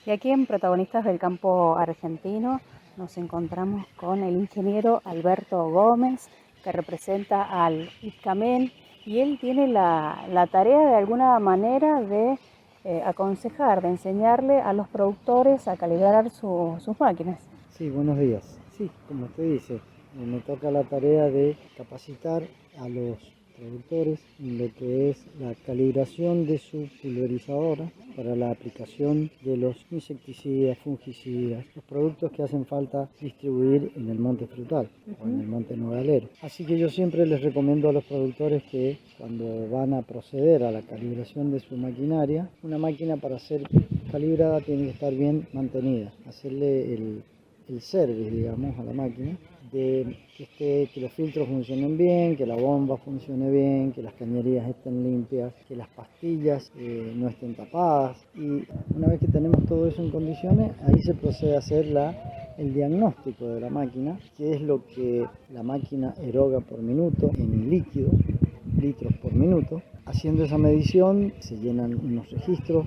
Y aquí en Protagonistas del Campo Argentino nos encontramos con el ingeniero Alberto Gómez, que representa al IPCAMEN, y él tiene la tarea de alguna manera de aconsejar, de enseñarle a los productores a calibrar sus máquinas. Sí, buenos días. Sí, como usted dice, me toca la tarea de capacitar a los productores en lo que es la calibración de su pulverizadora para la aplicación de los insecticidas, fungicidas, los productos que hacen falta distribuir en el monte frutal o en el monte nogalero. Así que yo siempre les recomiendo a los productores que cuando van a proceder a la calibración de su maquinaria, una máquina para ser calibrada tiene que estar bien mantenida, hacerle el service, digamos, a la máquina, de que los filtros funcionen bien, que la bomba funcione bien, que las cañerías estén limpias, que las pastillas no estén tapadas. Y una vez que tenemos todo eso en condiciones, ahí se procede a hacer el diagnóstico de la máquina, que es lo que la máquina eroga por minuto en líquido, litros por minuto. Haciendo esa medición se llenan unos registros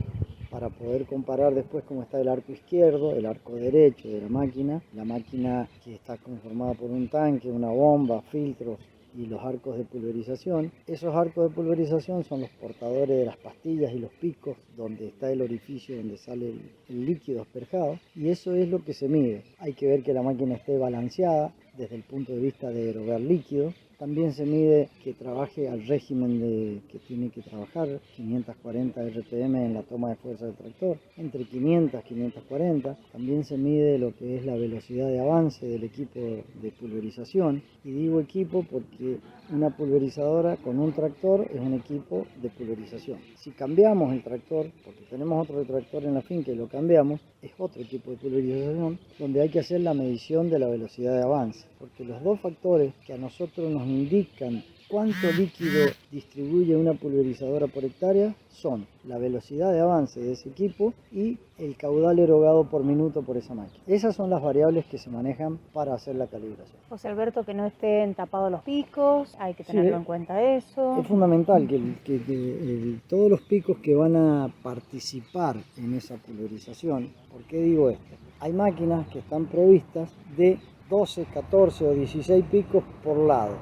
para poder comparar después cómo está el arco izquierdo, el arco derecho de la máquina que está conformada por un tanque, una bomba, filtros y los arcos de pulverización. Esos arcos de pulverización son los portadores de las pastillas y los picos donde está el orificio donde sale el líquido asperjado, y eso es lo que se mide. Hay que ver que la máquina esté balanceada desde el punto de vista de erogar líquido. También se mide que trabaje al régimen que tiene que trabajar, 540 RPM en la toma de fuerza del tractor, entre 500 y 540. También se mide lo que es la velocidad de avance del equipo de pulverización. Y digo equipo porque una pulverizadora con un tractor es un equipo de pulverización. Si cambiamos el tractor, porque tenemos otro tractor en la finca y lo cambiamos, es otro equipo de pulverización donde hay que hacer la medición de la velocidad de avance. Porque los dos factores que a nosotros nos indican cuánto líquido distribuye una pulverizadora por hectárea son la velocidad de avance de ese equipo y el caudal erogado por minuto por esa máquina. Esas son las variables que se manejan para hacer la calibración. José Alberto, que no estén tapados los picos, hay que tenerlo en cuenta eso. Es fundamental que todos los picos que van a participar en esa pulverización. ¿Por qué digo esto? Hay máquinas que están provistas de 12, 14 o 16 picos por lado.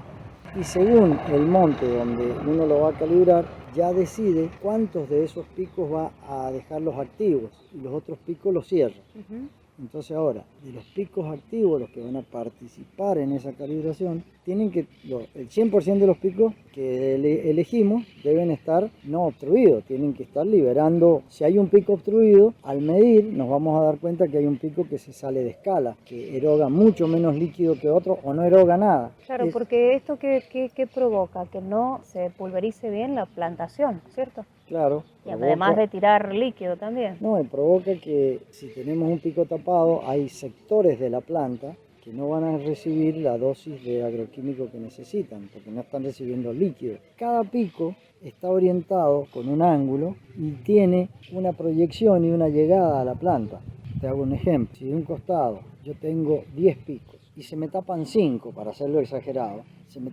Y según el monte donde uno lo va a calibrar, ya decide cuántos de esos picos va a dejarlos activos y los otros picos los cierra. Entonces ahora, de los picos activos, los que van a participar en esa calibración, el 100% de los picos que elegimos deben estar no obstruidos, tienen que estar liberando. Si hay un pico obstruido, al medir nos vamos a dar cuenta que hay un pico que se sale de escala, que eroga mucho menos líquido que otro o no eroga nada. Claro, porque esto ¿qué provoca? Que no se pulverice bien la plantación, ¿cierto? Claro. Y además de tirar líquido también. No, provoca que si tenemos un pico tapado, hay sectores de la planta que no van a recibir la dosis de agroquímico que necesitan, porque no están recibiendo líquido. Cada pico está orientado con un ángulo y tiene una proyección y una llegada a la planta. Te hago un ejemplo. Si de un costado yo tengo 10 picos y se me tapan 5, para hacerlo exagerado, se me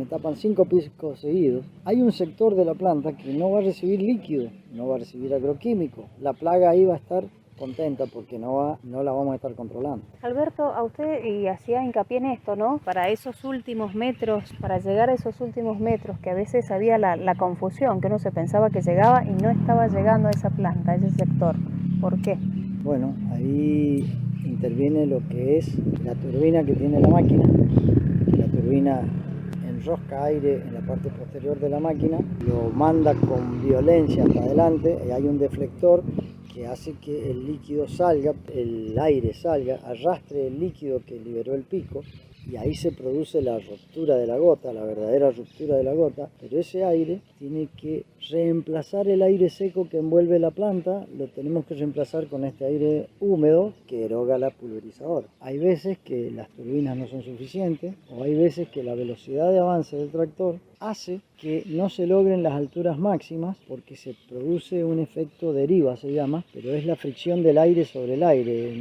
tapan 5 picos seguidos, hay un sector de la planta que no va a recibir líquido, no va a recibir agroquímico. La plaga ahí va a estar contenta porque no la vamos a estar controlando. Alberto, a usted y hacía hincapié en esto, ¿no? Para esos últimos metros, para llegar a esos últimos metros, que a veces había la confusión, que uno se pensaba que llegaba y no estaba llegando a esa planta, a ese sector. ¿Por qué? Bueno, ahí interviene lo que es la turbina que tiene la máquina. La turbina enrosca aire en la parte posterior de la máquina, lo manda con violencia hasta adelante y hay un deflector que hace que el líquido salga, el aire salga, arrastre el líquido que liberó el pico, y ahí se produce la ruptura de la gota, la verdadera ruptura de la gota. Pero ese aire tiene que reemplazar el aire seco que envuelve la planta, lo tenemos que reemplazar con este aire húmedo que eroga la pulverizadora. Hay veces que las turbinas no son suficientes, o hay veces que la velocidad de avance del tractor hace que no se logren las alturas máximas porque se produce un efecto deriva, se llama, pero es la fricción del aire sobre el aire.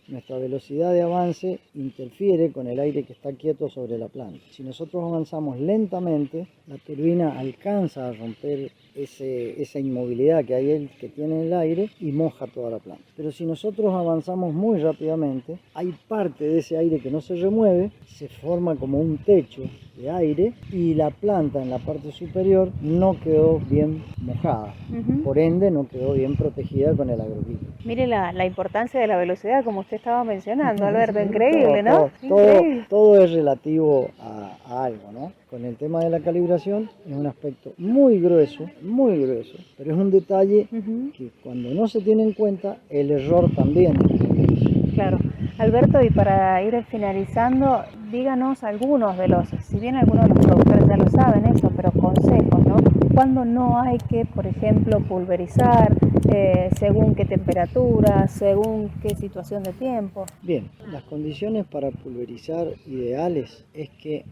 Nuestra velocidad de avance interfiere con el aire que está quieto sobre la planta. Si nosotros avanzamos lentamente, la turbina alcanza a romper esa inmovilidad que tiene el aire y moja toda la planta. Pero si nosotros avanzamos muy rápidamente, hay parte de ese aire que no se remueve, se forma como un techo de aire y la planta en la parte superior no quedó bien mojada. Por ende, no quedó bien protegida con el agroclima. Mire la importancia de la velocidad, como usted estaba mencionando, Alberto, increíble, ¿no? Todo es relativo a algo, ¿no? Con el tema de la calibración es un aspecto muy grueso, pero es un detalle que cuando no se tiene en cuenta, el error también es muy grueso. Claro. Alberto, y para ir finalizando, díganos algunos de los, si bien algunos de los productores ya lo saben eso, pero consejos, ¿no? ¿Cuándo no hay que, por ejemplo, pulverizar, según qué temperatura, según qué situación de tiempo? Bien, las condiciones para pulverizar ideales es que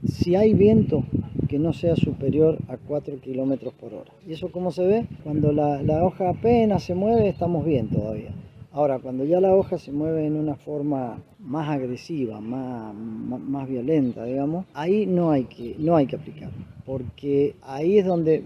si hay viento, que no sea superior a 4 kilómetros por hora. ¿Y eso cómo se ve? Cuando la hoja apenas se mueve, estamos bien todavía. Ahora, cuando ya la hoja se mueve en una forma más agresiva, más violenta, digamos, ahí no hay que aplicar, porque ahí es donde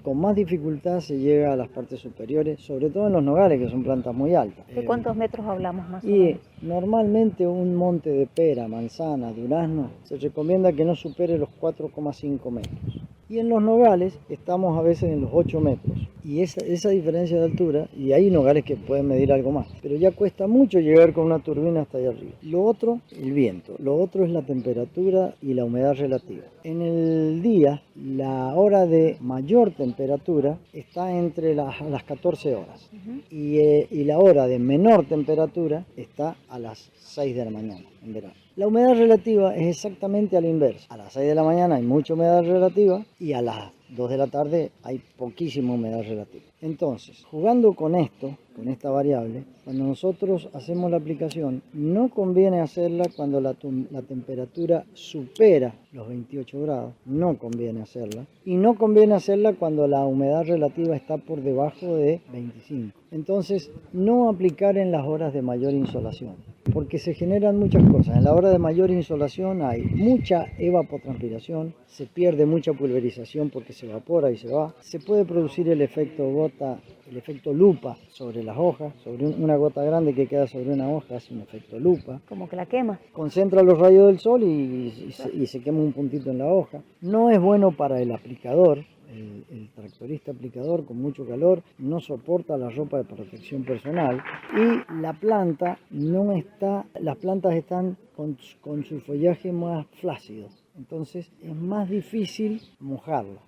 con más dificultad se llega a las partes superiores, sobre todo en los nogales, que son plantas muy altas. ¿De cuántos metros hablamos más o Y menos? normalmente un monte de pera, manzana, durazno, se recomienda que no supere los 4,5 metros. Y en los nogales estamos a veces en los 8 metros. Y esa diferencia de altura, y hay nogales que pueden medir algo más, pero ya cuesta mucho llegar con una turbina hasta allá arriba. Lo otro, el viento. Lo otro es la temperatura y la humedad relativa. En el día, la hora de mayor temperatura está entre las 14 horas. Y la hora de menor temperatura está a las 6 de la mañana en verano. La humedad relativa es exactamente a la inversa. A las 6 de la mañana hay mucha humedad relativa y a las 2 de la tarde hay poquísima humedad relativa. Entonces, jugando con esto, con esta variable, cuando nosotros hacemos la aplicación, no conviene hacerla cuando la temperatura supera los 28 grados, no conviene hacerla. Y no conviene hacerla cuando la humedad relativa está por debajo de 25. Entonces, no aplicar en las horas de mayor insolación, porque se generan muchas cosas. En la hora de mayor insolación hay mucha evapotranspiración, se pierde mucha pulverización porque se evapora y se va. Se puede producir el efecto gota, el efecto lupa sobre las hojas, sobre una gota grande que queda sobre una hoja, hace un efecto lupa. Como que la quema. Concentra los rayos del sol y se quema un puntito en la hoja. No es bueno para el aplicador. El tractorista aplicador con mucho calor no soporta la ropa de protección personal y la planta las plantas están con su follaje más flácido, entonces es más difícil mojarla.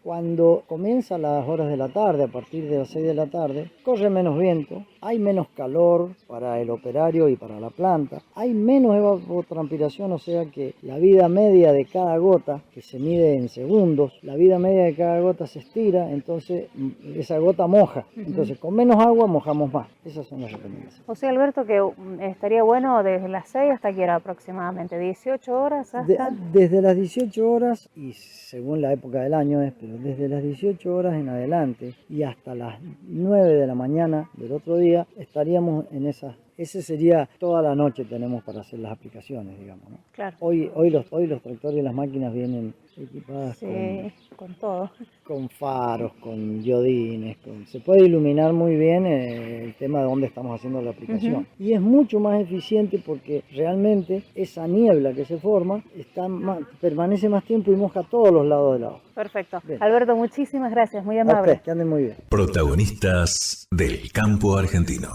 Cuando comienzan las horas de la tarde, a partir de las 6 de la tarde, corre menos viento, hay menos calor para el operario y para la planta, hay menos evapotranspiración, o sea que la vida media de cada gota, que se mide en segundos, la vida media de cada gota se estira, entonces esa gota moja. Entonces con menos agua mojamos más. Esas son las recomendaciones. O sea, Alberto, que estaría bueno desde las 6 hasta que era aproximadamente 18 horas hasta... Desde las 18 horas, y según la época del año pero desde las 18 horas en adelante y hasta las 9 de la mañana del otro día estaríamos en ese sería toda la noche tenemos para hacer las aplicaciones, digamos, ¿no? Claro. Hoy los tractores y las máquinas vienen equipadas con todo. Con faros, con iodines, se puede iluminar muy bien el tema de dónde estamos haciendo la aplicación. Y es mucho más eficiente porque realmente esa niebla que se forma permanece más tiempo y moja todos los lados de la hoja. Perfecto. Bien. Alberto, muchísimas gracias, muy amable. Que anden muy bien. Protagonistas del campo argentino.